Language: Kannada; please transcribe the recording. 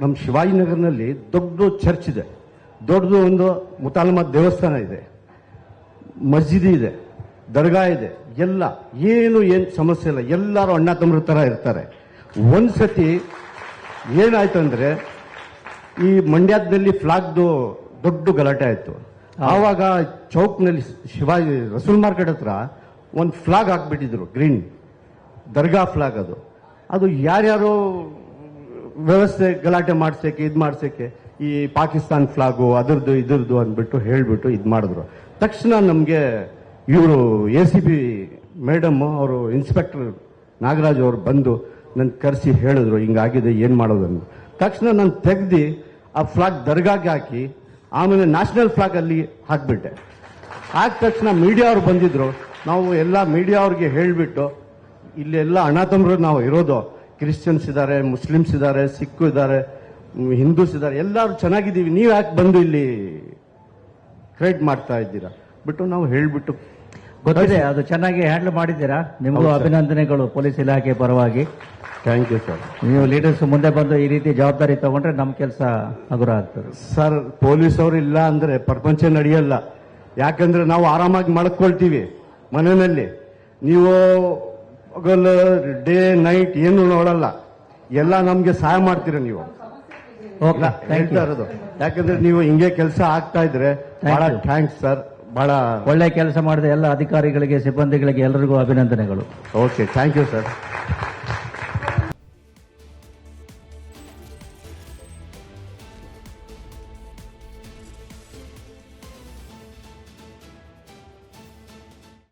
ನಮ್ಮ ಶಿವಾಜಿನಗರ್ನಲ್ಲಿ ದೊಡ್ಡ ಚರ್ಚ್ ಇದೆ, ದೊಡ್ಡದು ಒಂದು ಮುತಾಲಮ್ಮ ದೇವಸ್ಥಾನ ಇದೆ, ಮಸ್ಜಿದ್ ಇದೆ, ದರ್ಗಾ ಇದೆ. ಎಲ್ಲ ಏನು ಸಮಸ್ಯೆ ಇಲ್ಲ, ಎಲ್ಲರೂ ಅಣ್ಣ ತಮ್ಮರ ತರ ಇರ್ತಾರೆ. ಒಂದ್ಸತಿ ಏನಾಯ್ತು ಅಂದ್ರೆ ಈ ಮಂಡ್ಯದಲ್ಲಿ ಫ್ಲಾಗ್ದು ದೊಡ್ಡ ಗಲಾಟೆ ಆಯ್ತು. ಆವಾಗ ಚೌಕ್ನಲ್ಲಿ ಶಿವಾಜಿ ರಸೂಲ್ ಮಾರ್ಕೆಟ್ ಹತ್ರ ಒಂದು ಫ್ಲಾಗ್ ಹಾಕ್ಬಿಟ್ಟಿದ್ರು, ಗ್ರೀನ್ ದರ್ಗಾ ಫ್ಲಾಗ್. ಅದು ಯಾರ್ಯಾರು ವ್ಯವಸ್ಥೆ ಗಲಾಟೆ ಮಾಡ್ಸಕ್ಕೆ ಮಾಡ್ಸಕ್ಕೆ ಈ ಪಾಕಿಸ್ತಾನ್ ಫ್ಲಾಗು ಅದರದ್ದು ಇದರದ್ದು ಅಂದ್ಬಿಟ್ಟು ಹೇಳ್ಬಿಟ್ಟು ಮಾಡಿದ್ರು. ತಕ್ಷಣ ನಮಗೆ ಇವರು ACP ಮೇಡಮ್ ಅವರು ಇನ್ಸ್ಪೆಕ್ಟರ್ ನಾಗರಾಜ್ ಅವರು ಬಂದು ನನ್ ಕರೆಸಿ ಹೇಳಿದ್ರು, ಹಿಂಗಾಗಿದೆ ಏನ್ ಮಾಡೋದನ್ನು. ತಕ್ಷಣ ನಾನು ತೆಗ್ದು ಆ ಫ್ಲಾಗ್ ದರ್ಗಾಗೆ ಹಾಕಿ ಆಮೇಲೆ ನ್ಯಾಷನಲ್ ಫ್ಲಾಗ್ ಅಲ್ಲಿ ಹಾಕ್ಬಿಟ್ಟೆ. ಆದ ತಕ್ಷಣ ಮೀಡಿಯಾ ಅವ್ರು ಬಂದಿದ್ರು. ನಾವು ಎಲ್ಲ ಮೀಡಿಯಾ ಅವ್ರಿಗೆ ಹೇಳ್ಬಿಟ್ಟು ಇಲ್ಲೆಲ್ಲ ಅಣ್ಣ ತಮ್ಮರು ನಾವು ಇರೋದು, ಕ್ರಿಶ್ಚಿಯನ್ಸ್ ಇದ್ದಾರೆ, ಮುಸ್ಲಿಮ್ಸ್ ಇದ್ದಾರೆ, ಸಿಖ್ ಇದ್ದಾರೆ, ಹಿಂದೂಸ್ ಇದ್ದಾರೆ, ಎಲ್ಲರೂ ಚೆನ್ನಾಗಿದ್ದೀವಿ, ನೀವು ಯಾಕೆ ಬಂದು ಇಲ್ಲಿ ಕ್ರಿಯೇಟ್ ಮಾಡ್ತಾ ಇದ್ದೀರಾ ಬಿಟ್ಟು ನಾವು ಹೇಳ್ಬಿಟ್ಟು. ಗೊತ್ತಿದೆ, ಅದು ಚೆನ್ನಾಗಿ ಹ್ಯಾಂಡಲ್ ಮಾಡಿದ್ದೀರಾ. ನಿಮಗೂ ಅಭಿನಂದನೆಗಳು ಪೊಲೀಸ್ ಇಲಾಖೆ ಪರವಾಗಿ. Thank you sir. ನೀವು ಲೀಡರ್ಸ್ ಮುಂದೆ ಬಂದು ಈ ರೀತಿ ಜವಾಬ್ದಾರಿ ತಗೊಂಡ್ರೆ ನಮ್ಮ ಕೆಲಸ ಹಗುರ ಆಗ್ತದೆ. ಸರ್, ಪೊಲೀಸ್ ಅವರು ಇಲ್ಲ ಅಂದ್ರೆ ಪ್ರಪಂಚ ನಡೆಯಲ್ಲ. ಯಾಕಂದ್ರೆ ನಾವು ಆರಾಮಾಗಿ ಮಲ್ಕೊಳ್ತೀವಿ ಮನೆಯಲ್ಲಿ. ನೀವು ಡೇ ನೈಟ್ ಏನು ನೋಡಲ್ಲ, ಎಲ್ಲ ನಮ್ಗೆ ಸಹಾಯ ಮಾಡ್ತೀರ ನೀವು. ಹೇಳ್ತಾ ಇರೋದು ಯಾಕಂದ್ರೆ ನೀವು ಹಿಂಗೆ ಕೆಲಸ ಆಗ್ತಾ ಇದ್ರೆ ಬಹಳ ಥ್ಯಾಂಕ್ಸ್ ಸರ್. ಬಹಳ ಒಳ್ಳೆ ಕೆಲಸ ಮಾಡಿದ ಎಲ್ಲ ಅಧಿಕಾರಿಗಳಿಗೆ, ಸಿಬ್ಬಂದಿಗಳಿಗೆ ಎಲ್ಲರಿಗೂ ಅಭಿನಂದನೆಗಳು. Okay, thank you sir.